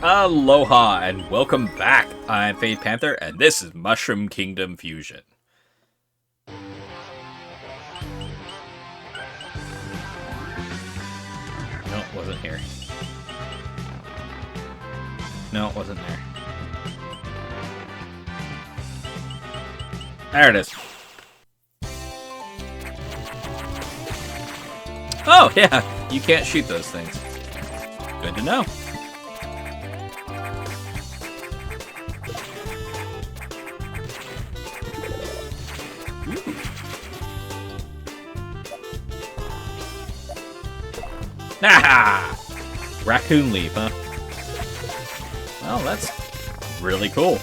Aloha and welcome back. I'm Panther and this is Mushroom Kingdom Fusion. No, it wasn't here. No, it wasn't there. There it is. Oh, yeah, you can't shoot those things. Good to know. Ah! Raccoon leaf, huh? Well, that's really cool.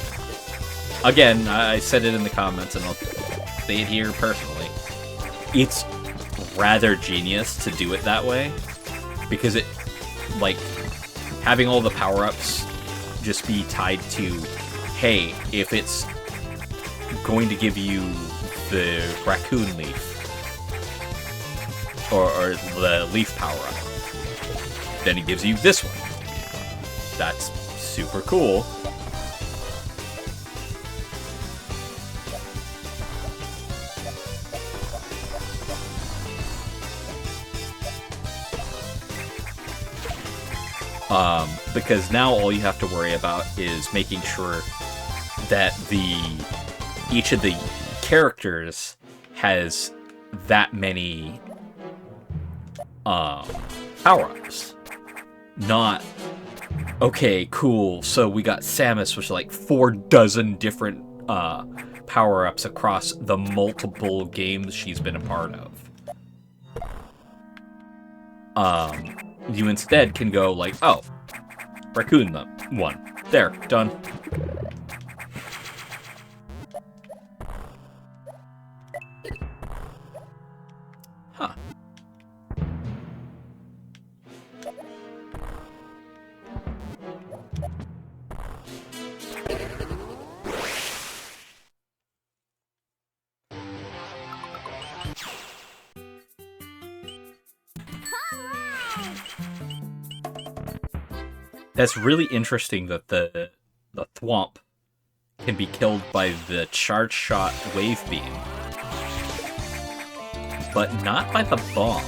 Again, I said it in the comments, and I'll say it here personally. It's rather genius to do it that way, because it, like, having all the power-ups just be tied to, hey, if it's going to give you the raccoon leaf, or the leaf power-up, then it gives you this one. That's super cool. Because now all you have to worry about is making sure that each of the characters has that many power-ups. Not, okay, cool, so we got Samus, which is like 4 dozen different power-ups across the multiple games she's been a part of. You instead can go like, oh, raccoon one. There, done. Huh. That's really interesting that the thwomp can be killed by the charge shot wave beam, but not by the bomb.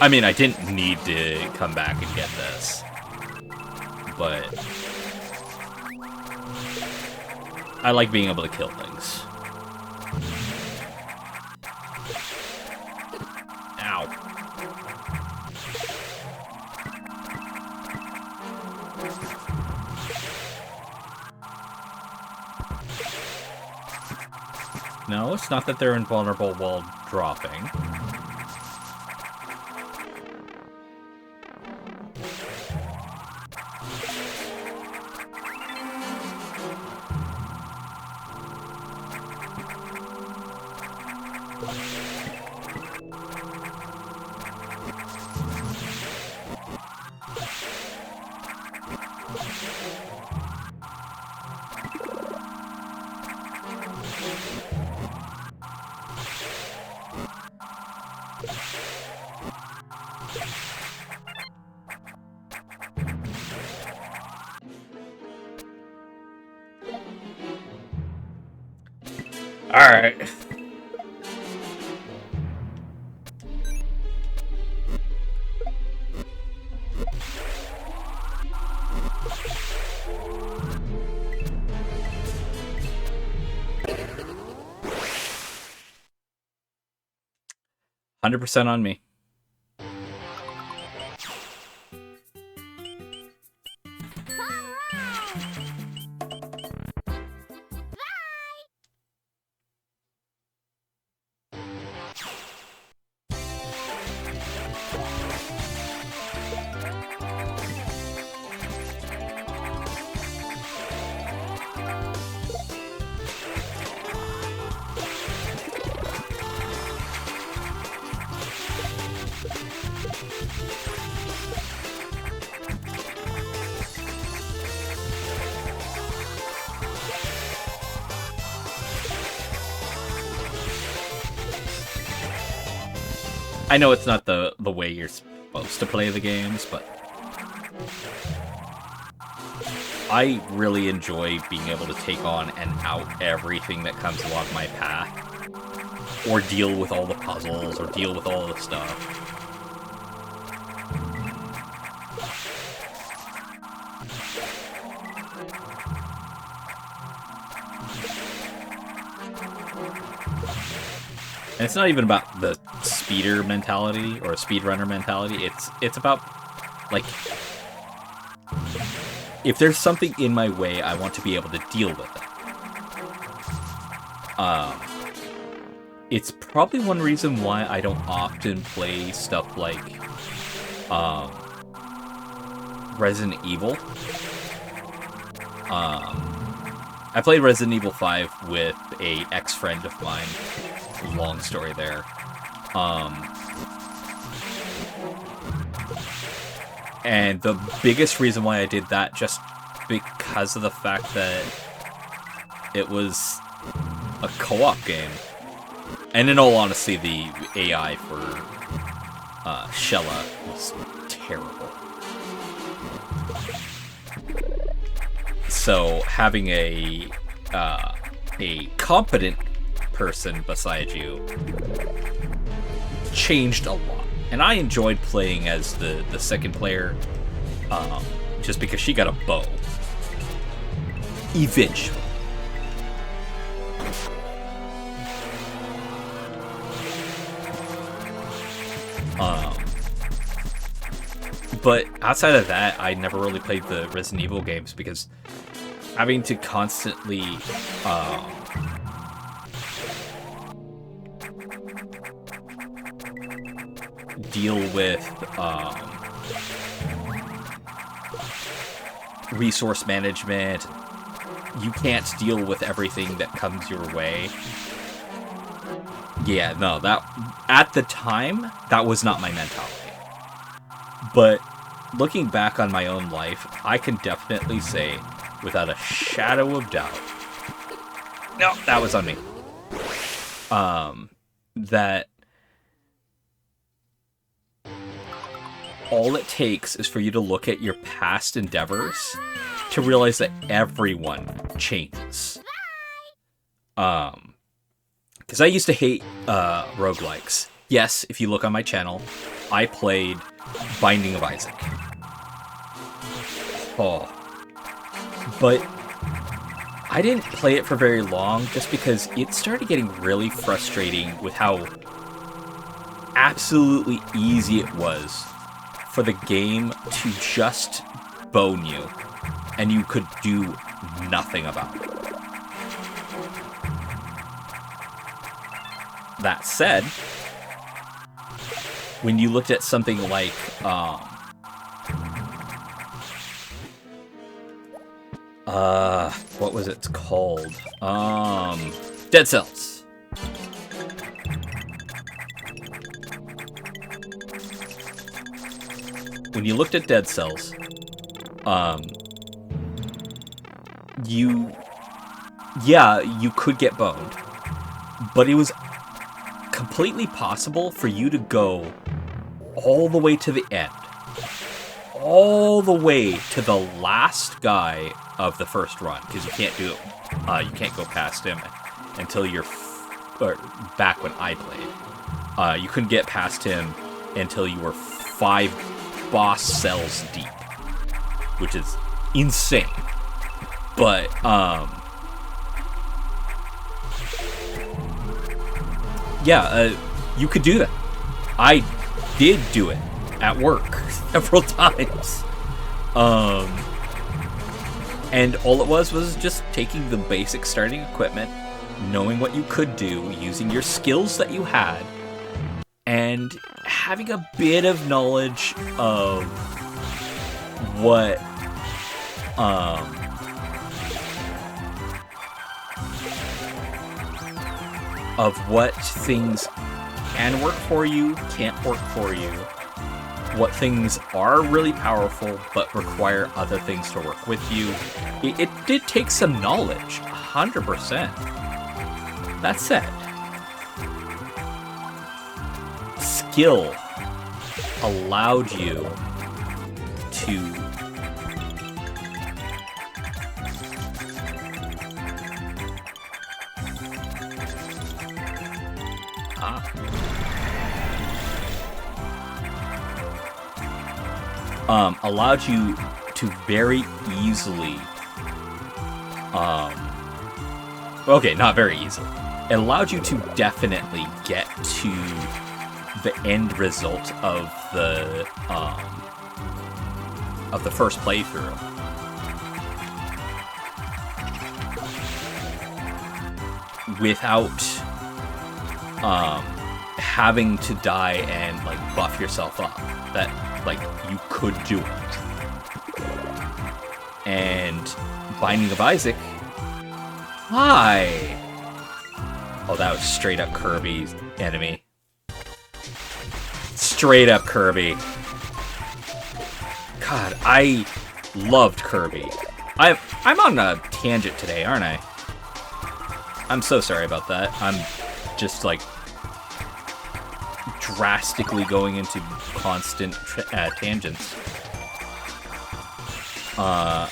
I mean, I didn't need to come back and get this, but I like being able to kill things. Ow. No, it's not that they're invulnerable while dropping. Alright. %100 on me. I know it's not the way you're supposed to play the games, but I really enjoy being able to take on and out everything that comes along my path, or deal with all the puzzles, or deal with all the stuff. And it's not even about the speeder mentality or speedrunner mentality. It's about, like, if there's something in my way, I want to be able to deal with it. It's probably one reason why I don't often play stuff like Resident Evil. I played Resident Evil 5 with a ex-friend of mine. Long story there. And the biggest reason why I did that, just because of the fact that it was a co-op game. And in all honesty, the AI for Shella was terrible. So having a competent person beside you changed a lot. And I enjoyed playing as the second player, just because she got a bow. Eventually. But outside of that, I never really played the Resident Evil games because having to constantly deal with resource management. You can't deal with everything that comes your way. Yeah, no, that at the time, that was not my mentality. But looking back on my own life, I can definitely say, without a shadow of doubt, no, that was on me. That all it takes is for you to look at your past endeavors to realize that everyone changes. Because I used to hate roguelikes. Yes, if you look on my channel, I played Binding of Isaac. Oh. But I didn't play it for very long just because it started getting really frustrating with how absolutely easy it was for the game to just bone you, and you could do nothing about it. That said, when you looked at something like what was it called? Dead Cells. When you looked at Dead Cells, you could get boned, but it was completely possible for you to go all the way to the end, all the way to the last guy of the first run, because you can't do it. You can't go past him until you're back when I played. You couldn't get past him until you were 5 boss cells deep, which is insane. But you could do that. I did do it at work several times. And all it was just taking the basic starting equipment, knowing what you could do, using your skills that you had, and having a bit of knowledge of what things can work for you, can't work for you, what things are really powerful but require other things to work with you. It did take some knowledge, 100%. That said, skill allowed you to allowed you to very easily okay, not very easily. It allowed you to definitely get to the end result of the first playthrough. Without having to die and like buff yourself up. That like you could do it. And Binding of Isaac. Hi. Oh, that was straight up Kirby's enemy. Straight up Kirby. God, I loved Kirby. I'm on a tangent today, aren't I? I'm so sorry about that. I'm just like drastically going into constant tangents. No.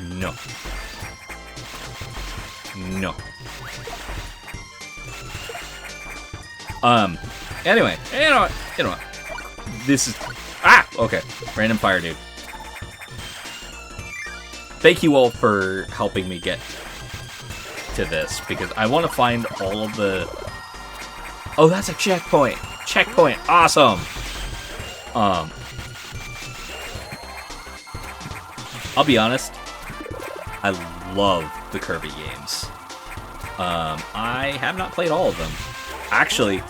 No. No. Anyway, you know what? This is... Okay. Random fire dude. Thank you all for helping me get to this, because I want to find all of the... Oh, that's a checkpoint! Checkpoint! Awesome! I'll be honest, I love the Kirby games. I have not played all of them. Actually,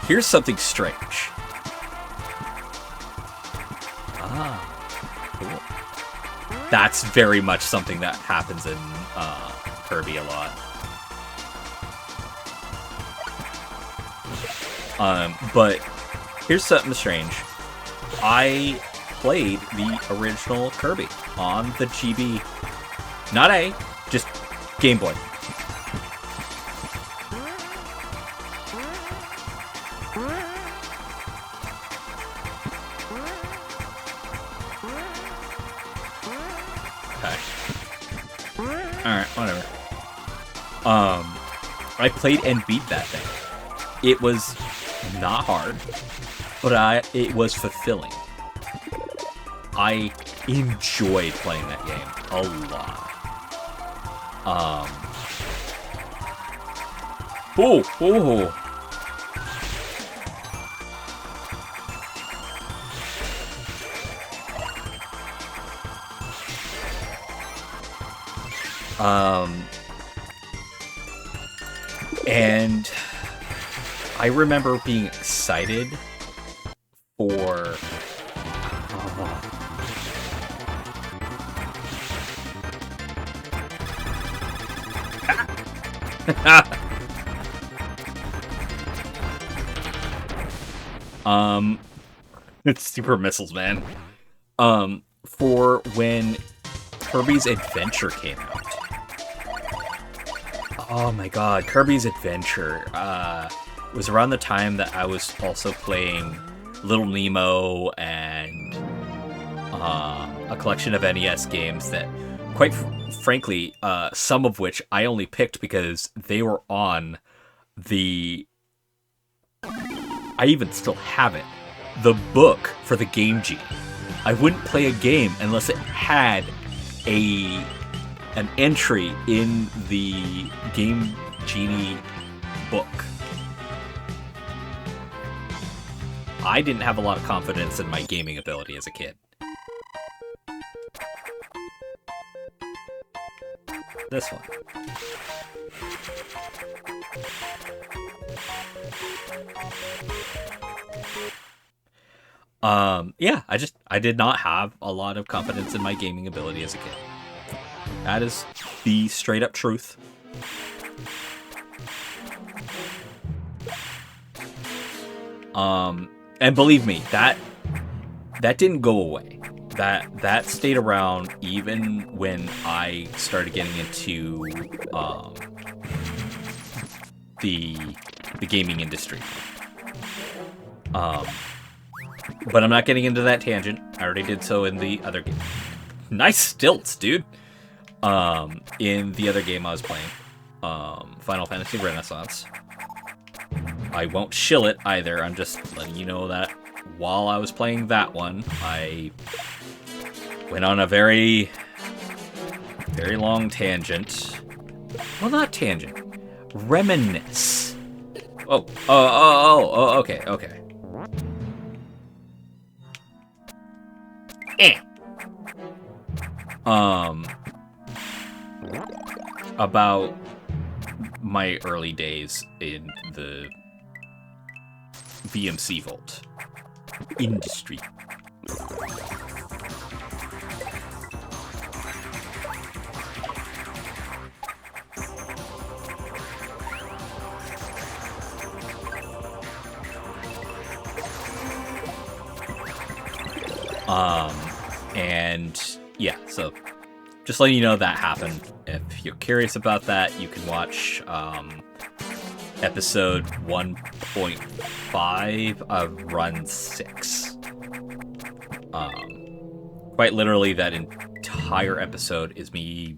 here's something strange. Cool. That's very much something that happens in Kirby a lot. But here's something strange. I played the original Kirby on the GB. Not A, just Game Boy. Okay. Alright, whatever. I played and beat that thing. It was not hard, but it was fulfilling. I enjoyed playing that game a lot. And I remember being excited for... It's Super Missiles, man. For when Kirby's Adventure came out. Oh my god, Kirby's Adventure was around the time that I was also playing Little Nemo and a collection of NES games that, quite frankly, some of which I only picked because they were on the... I even still have it. The book for the Game Genie. I wouldn't play a game unless it had an entry in the Game Genie book. I didn't have a lot of confidence in my gaming ability as a kid. This one. Yeah, I did not have a lot of confidence in my gaming ability as a kid. That is the straight up truth. And believe me, that didn't go away. That stayed around even when I started getting into the the gaming industry. But I'm not getting into that tangent. I already did so in the other game. Nice stilts, dude. In the other game I was playing, Final Fantasy Renaissance. I won't shill it either. I'm just letting you know that while I was playing that one, I went on a very, very long tangent. Well, not tangent. Reminisce. Okay. About my early days in the VMC Vault industry. And yeah, so just letting you know that happened. If you're curious about that, you can watch episode 1.5 of Run 6. Quite literally, that entire episode is me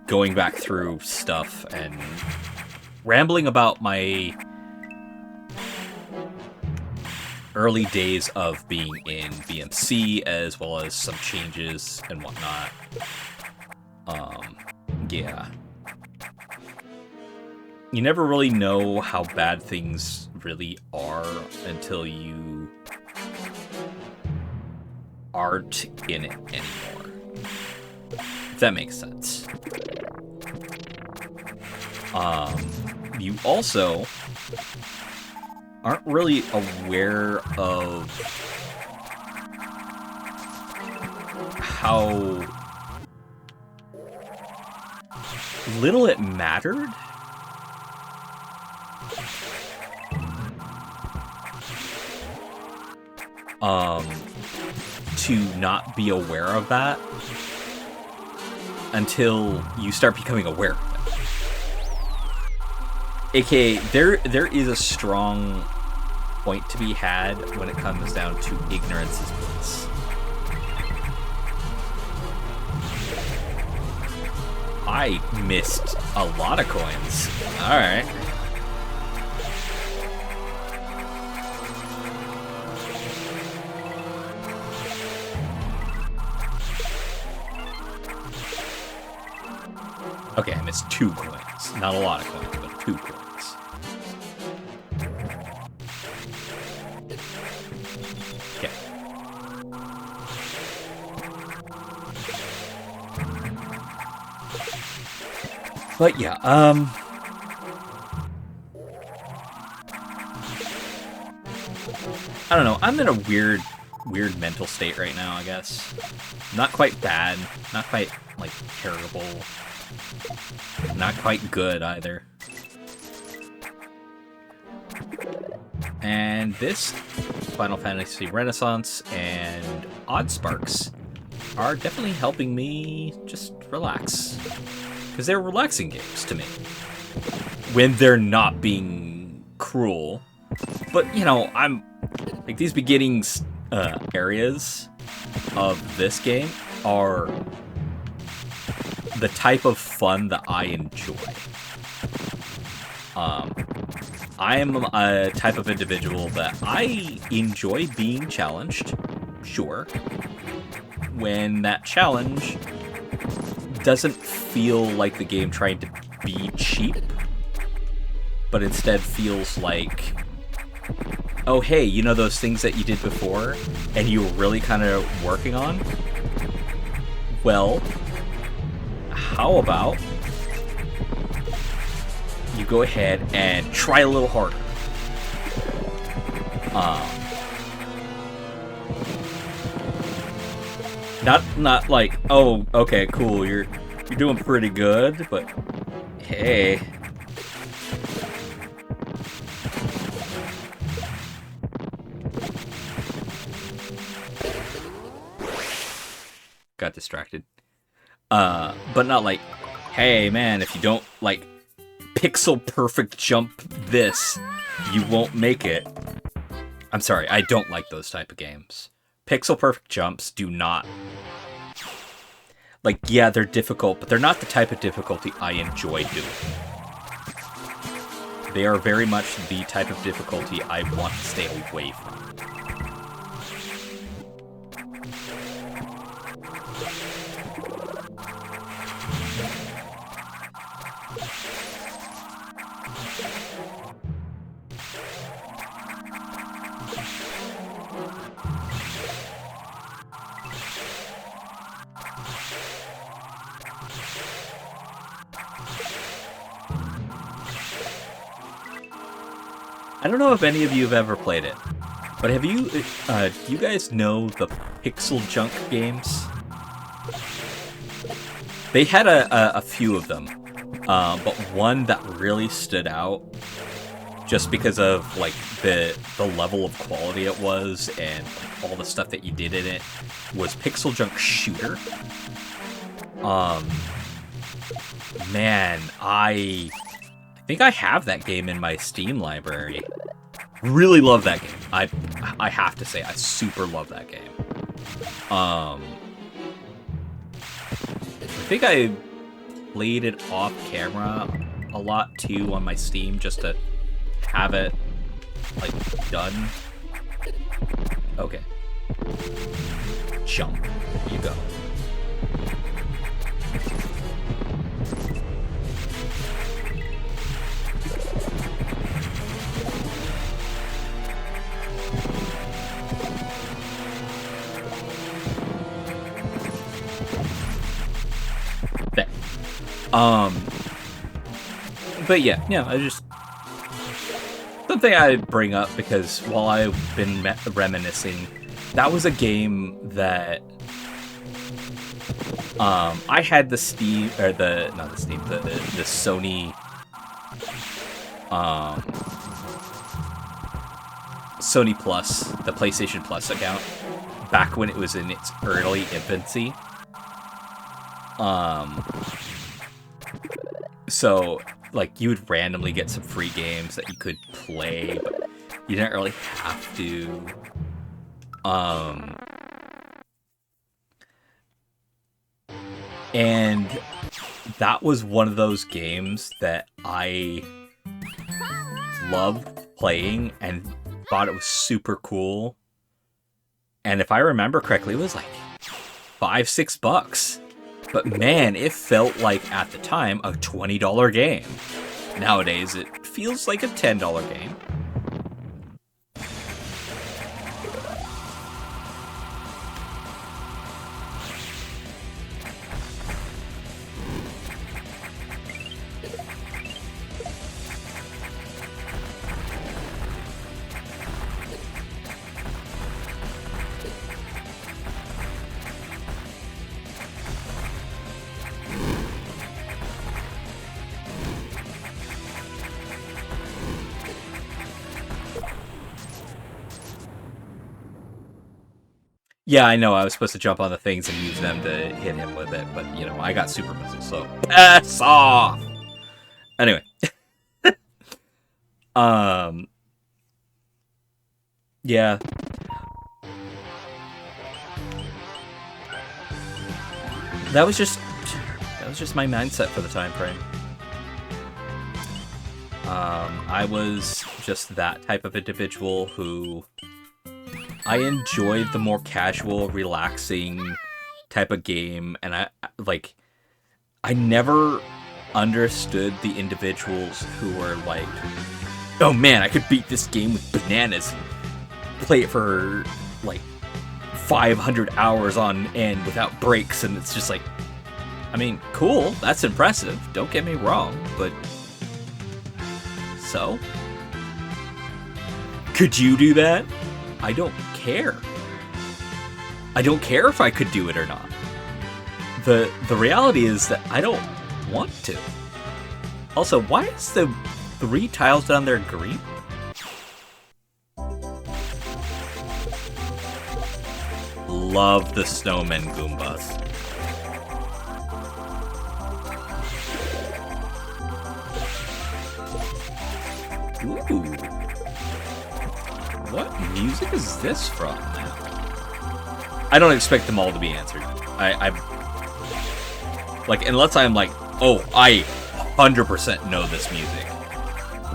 going back through stuff and rambling about my early days of being in BMC, as well as some changes and whatnot. Yeah. You never really know how bad things really are until you aren't in it anymore. If that makes sense. You also aren't really aware of how little it mattered to not be aware of that until you start becoming aware of it. AKA, there is a strong point to be had when it comes down to ignorance is bliss. I missed a lot of coins. Alright. Okay, I missed 2 coins. Not a lot of coins, but 2 coins. Okay. But yeah, I don't know. I'm in a weird mental state right now, I guess. Not quite bad, not quite, like, terrible. Not quite good, either. And this Final Fantasy Renaissance and Odd Sparks are definitely helping me just relax. Because they're relaxing games to me. When they're not being cruel. But, you know, I'm... like, these beginnings areas of this game are the type of fun that I enjoy. I am a type of individual that I enjoy being challenged, sure, when that challenge doesn't feel like the game trying to be cheap, but instead feels like, oh hey, you know those things that you did before and you were really kind of working on? Well, how about you go ahead and try a little harder. Not like, oh, okay, cool, you're doing pretty good, but hey. Got distracted. But not like, hey man, if you don't like pixel perfect jump this, you won't make it. I'm sorry, I don't like those type of games. Pixel perfect jumps do not... Like, yeah, they're difficult, but they're not the type of difficulty I enjoy doing. They are very much the type of difficulty I want to stay away from. I don't know if any of you have ever played it, but have you, do you guys know the Pixel Junk games? They had a few of them, but one that really stood out, just because of, like, the level of quality it was, and all the stuff that you did in it, was Pixel Junk Shooter. Man, I think I have that game in my Steam library. Really love that game. I have to say, I super love that game. I think I played it off camera a lot too on my Steam just to have it, like, done. Okay. Jump. You go. But yeah, I just... Something I bring up because while I've been reminiscing, that was a game that... I had the Steam... Or the... Not the Steam, the Sony... Sony Plus, the PlayStation Plus account, back when it was in its early infancy. So, like, you would randomly get some free games that you could play, but you didn't really have to. And that was one of those games that I loved playing and thought it was super cool. And if I remember correctly, it was like $5-6. But man, it felt like, at the time, a $20 game. Nowadays, it feels like a $10 game. Yeah, I know, I was supposed to jump on the things and use them to hit him with it, but, you know, I got super missiles, so pass off! Anyway. Yeah. That was just my mindset for the time frame. I was just that type of individual who... I enjoyed the more casual, relaxing type of game, and I never understood the individuals who were like, oh man, I could beat this game with bananas, play it for like 500 hours on end without breaks, and it's just like, I mean, cool, that's impressive, don't get me wrong, but so? Could you do that? I don't care. I don't care if I could do it or not. The reality is that I don't want to. Also, why is the 3 tiles down there green? Love the snowman Goombas. Ooh. What music is this from now? I don't expect them all to be answered. I like, unless I'm like, oh, I 100% know this music.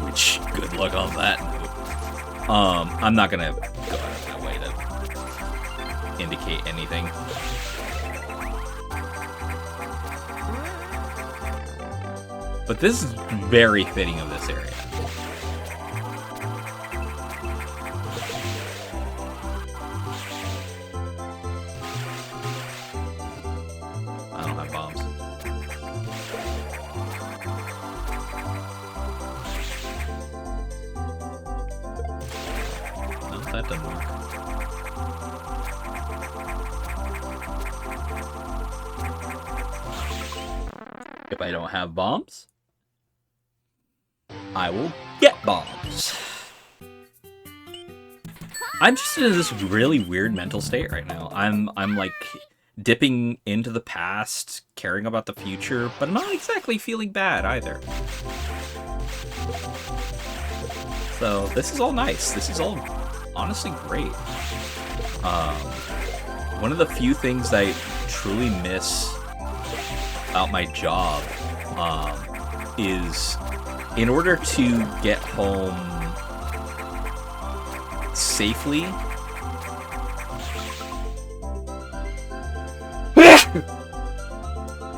Which, good luck on that. I'm not gonna go out of my way to indicate anything. But this is very fitting of this area. I don't have bombs. No, that doesn't work. If I don't have bombs, I will get bombs. I'm just in this really weird mental state right now. I'm like dipping into the past, caring about the future, but I'm not exactly feeling bad either. So this is all nice. This is all honestly great. One of the few things I truly miss about my job is, in order to get home safely,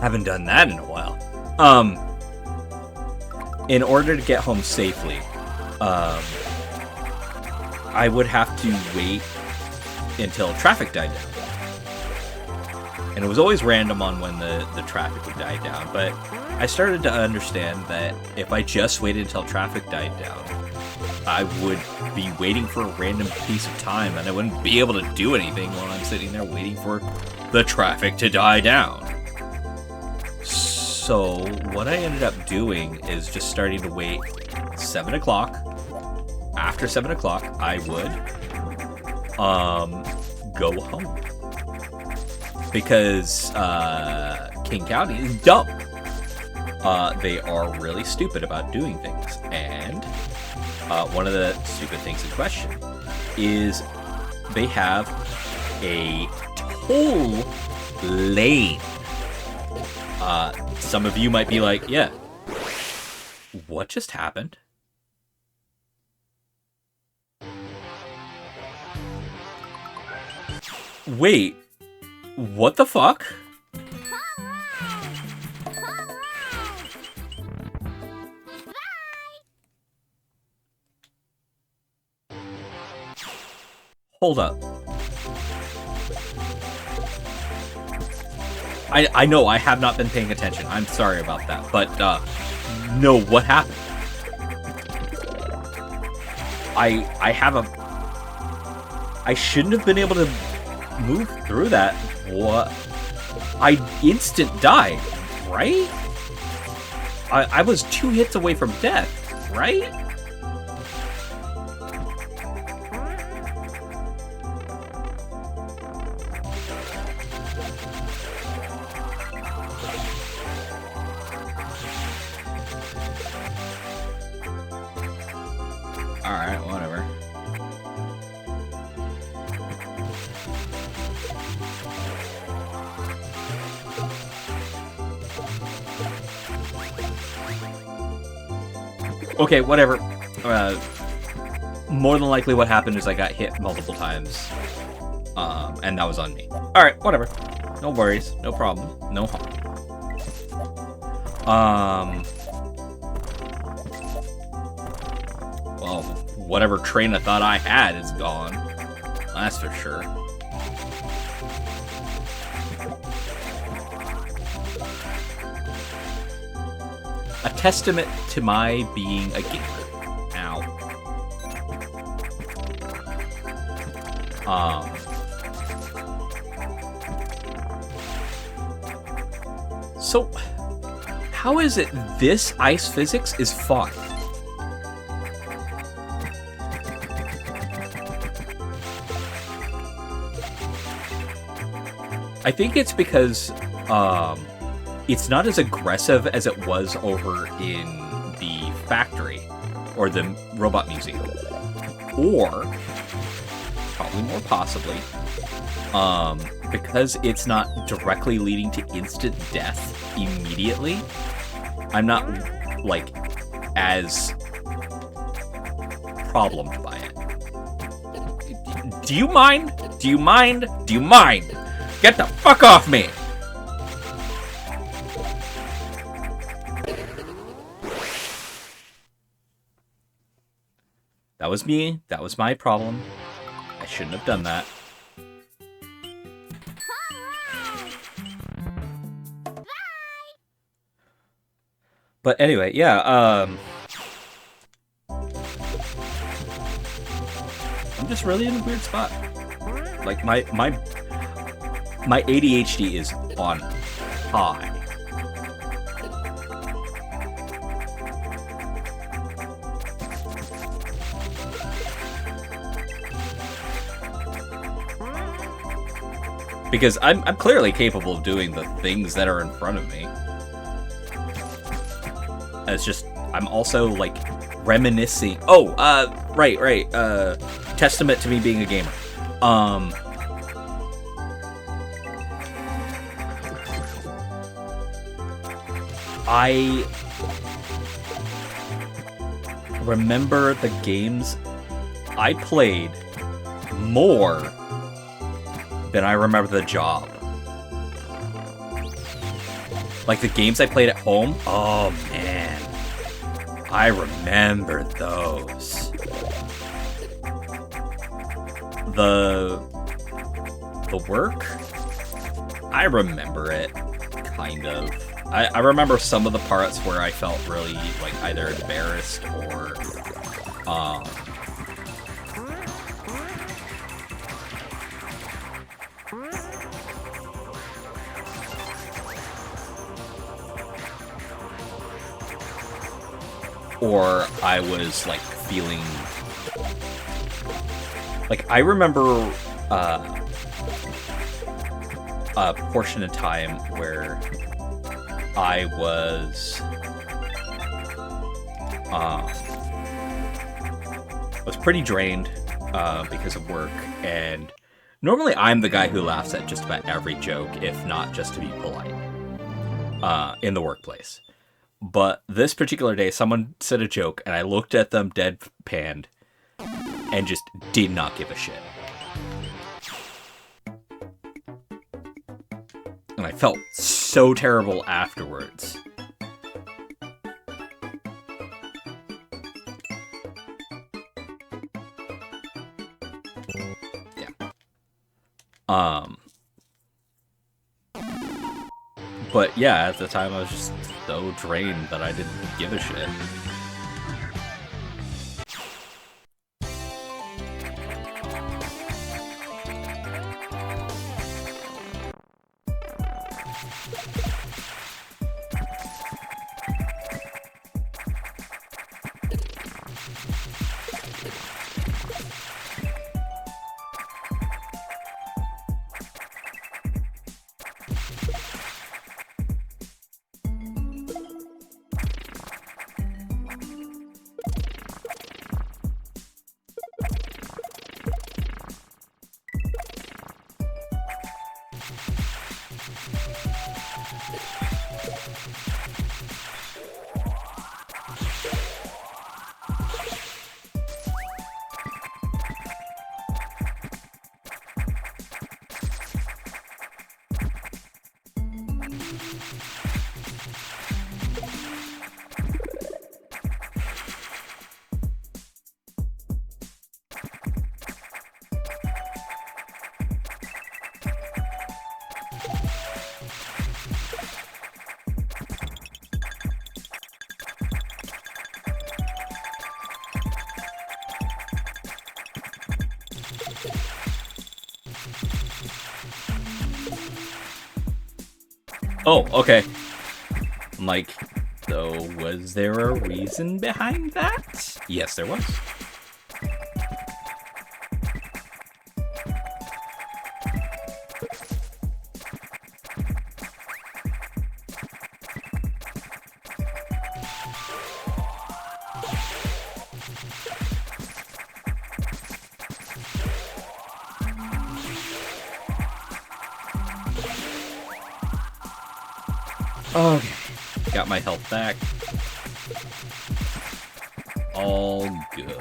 haven't done that in a while. In order to get home safely, I would have to wait until traffic died down. And it was always random on when the traffic would die down, but I started to understand that if I just waited until traffic died down, I would be waiting for a random piece of time, and I wouldn't be able to do anything while I'm sitting there waiting for the traffic to die down. So what I ended up doing is just starting to wait 7 o'clock. After 7 o'clock, I would go home. Because King County is dumb. They are really stupid about doing things. And one of the stupid things in question is they have a toll lane. Some of you might be like, yeah, what just happened? Wait, what the fuck? Hold up. I know I have not been paying attention. I'm sorry about that. But, no, what happened? I have a... I shouldn't have been able to move through that. What? I instant died, right? I was 2 hits away from death, right? Alright, whatever. Okay, whatever. More than likely what happened is I got hit multiple times. And that was on me. Alright, whatever. No worries. No problem. No harm. Well, whatever train of thought I had is gone. That's for sure. A testament to my being a gamer. Ow. So, how is it this ice physics is fun? I think it's because it's not as aggressive as it was over in the factory. or the Robot Museum. Or, probably more possibly, because it's not directly leading to instant death immediately, I'm not, like, as problemed by it. Do you mind? Do you mind? Do you mind? Get the fuck off me! That was me. That was my problem. I shouldn't have done that. But anyway, yeah, I'm just really in a weird spot. Like, my ADHD is on high. Because I'm clearly capable of doing the things that are in front of me. It's just, I'm also, like, reminiscing. Oh, right. Testament to me being a gamer. I remember the games I played more than I remember the job. Like, the games I played at home, oh man, I remember those. The work, I remember it, kind of. I remember some of the parts where I felt really, like, either embarrassed or, or I was, like, feeling... Like, I remember a portion of time where I was pretty drained because of work, and normally I'm the guy who laughs at just about every joke, if not just to be polite, in the workplace. But this particular day, someone said a joke, and I looked at them deadpanned and just did not give a shit. And I felt so terrible afterwards. Yeah. But yeah, at the time I was just so drained that I didn't give a shit. Oh, okay. I'm like, so was there a reason behind that? Yes, there was. Okay. Got my health back. All good.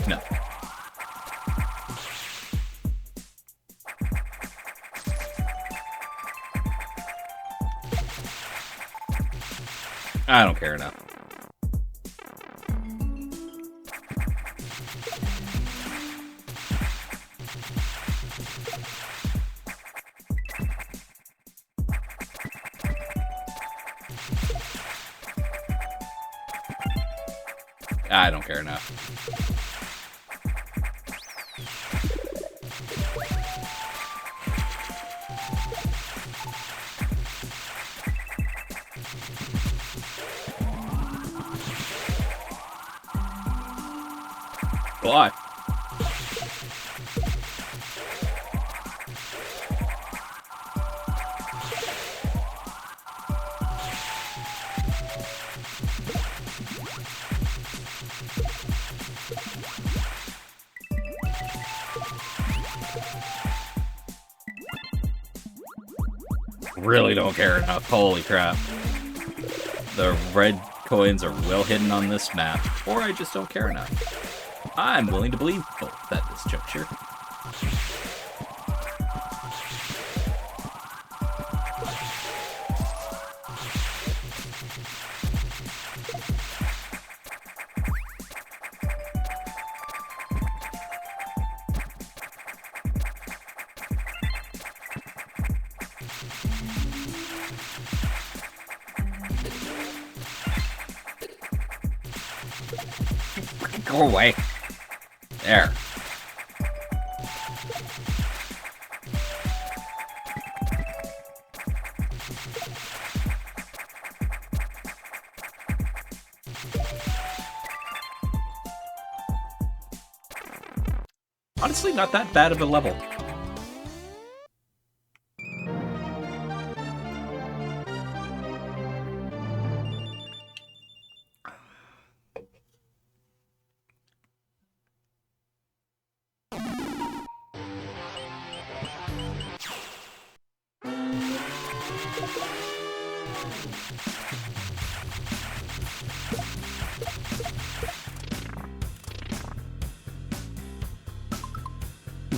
No. I don't care enough. I don't care enough. Why? Really don't care enough. Holy crap. The red coins are well hidden on this map, or I just don't care enough. I'm willing to believe both at this juncture. Go away. There. Honestly, not that bad of a level.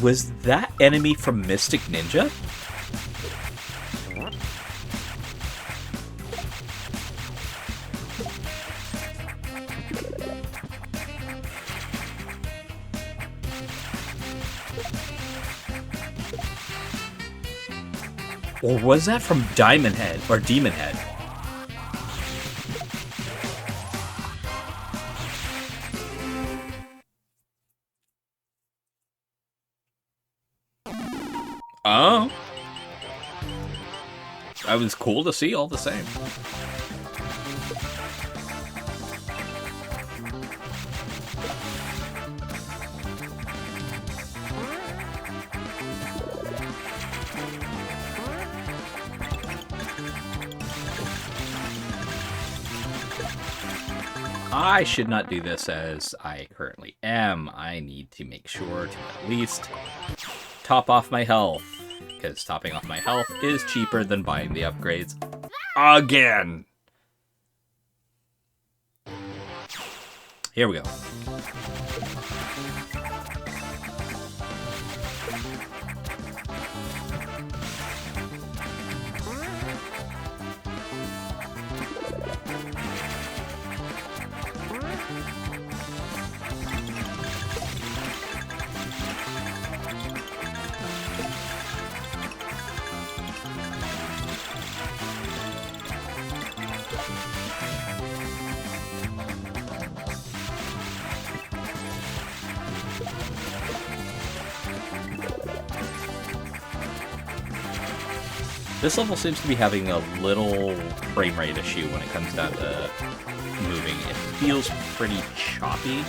Was that enemy from Mystic Ninja? Or was that from Diamond Head or Demon Head? Oh. That was cool to see all the same. I should not do this as I currently am. I need to make sure to at least top off my health, because topping off my health is cheaper than buying the upgrades. Again! Here we go. This level seems to be having a little frame rate issue when it comes down to moving. It feels pretty choppy.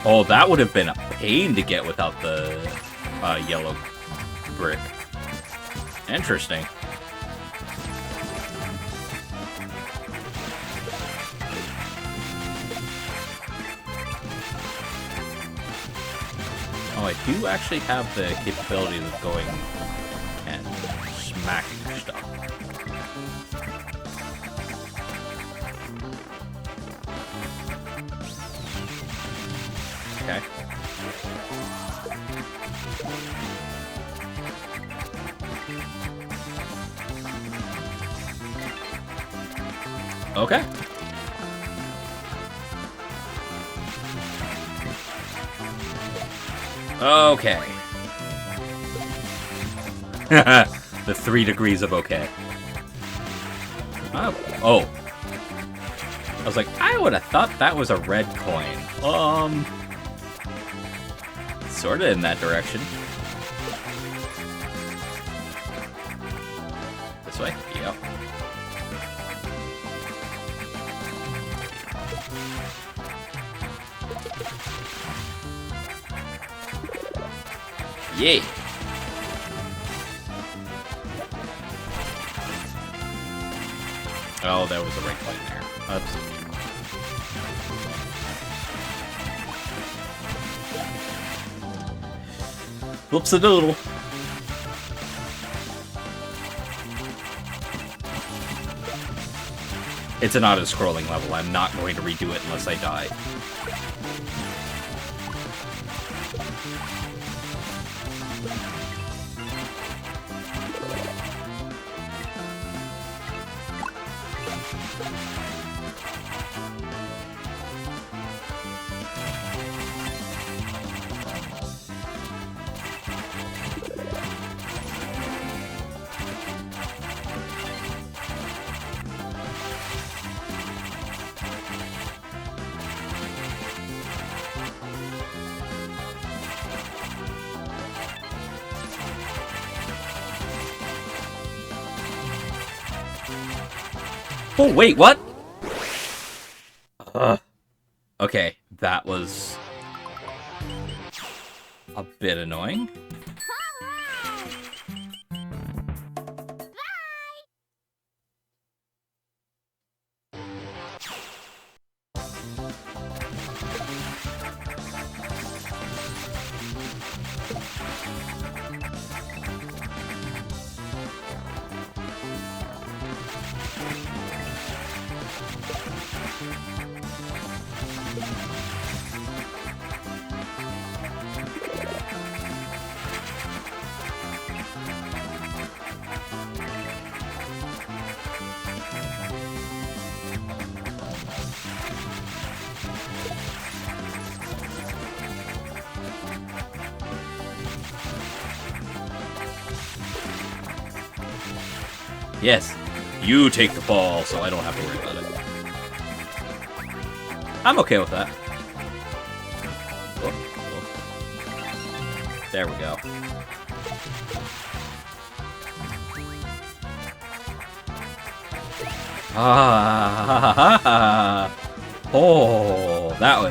Oh, that would have been a pain to get without the yellow brick. Interesting. Oh, I do actually have the capability of going and smacking stuff. Okay. Okay. Okay. The 3 degrees of okay. Oh. I was like, I would have thought that was a red coin. Sorta in that direction. This way? Yep. Yay! Oh, there was a right coin there. Oops. Whoops-a-doodle. It's an auto-scrolling level. I'm not going to redo it unless I die. Oh, wait, what? Okay, that was a bit annoying. Yes, you take the fall, so I don't have to worry about it. I'm okay with that. Oh, oh. There we go. Ah, oh, that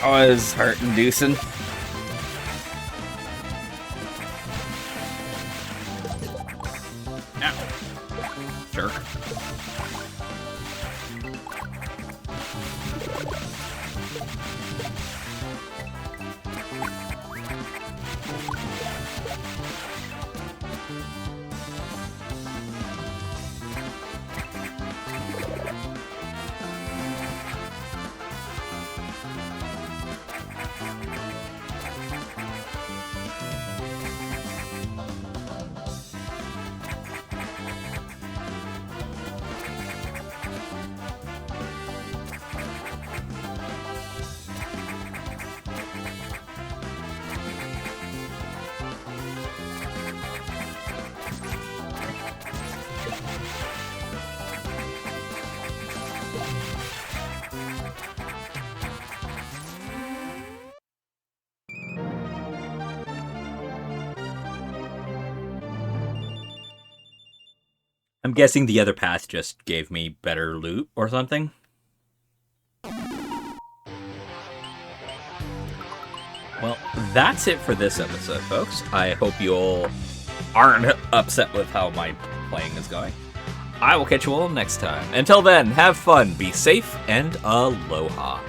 was heart-inducing. Jerk. I'm guessing the other path just gave me better loot or something. Well, that's it for this episode, folks. I hope you all aren't upset with how my playing is going. I will catch you all next time. Until then, have fun, be safe, and aloha.